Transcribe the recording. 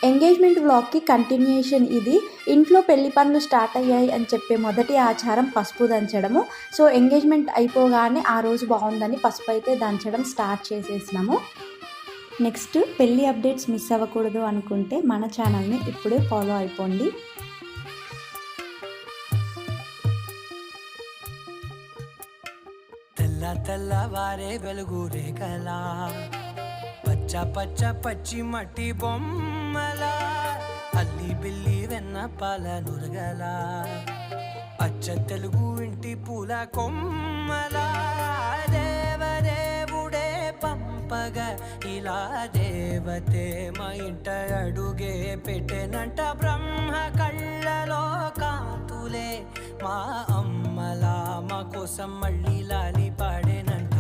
Engagement వ్లాగ్కి continuation ఇది. ఇంట్లో పెళ్లి పనులు స్టార్ట్ అయ్యాయి అని చెప్పే మొదటి ఆచారం పసుపు దంచడము. సో ఎంగేజ్మెంట్ అయిపోగానే ఆ రోజు బాగుందని పసుపు అయితే దంచడం స్టార్ట్ చేసేసినాము. నెక్స్ట్ పెళ్లి అప్డేట్స్ మిస్ అవ్వకూడదు అనుకుంటే మన ఛానల్ని ఇప్పుడే ఫాలో అయిపోండి. తెల్లవారే వెలుగు రేఖలా పచ్చ పచ్చ పచ్చి మట్టి బొమ్మలా అల్లి బిల్లి వెన్న పాల నురగల అచ్చ తెలుగు ఇంటి పూల కొమ్మలా దేవదేవుడే పంపగా ఇలా దేవతే మా ఇంట అడుగే పెట్టెనంట. బ్రహ్మ కళ్ళలో కాంతులే మా అమ్మలా మా కోసం మళ్ళీ లాలి పాడేనంట.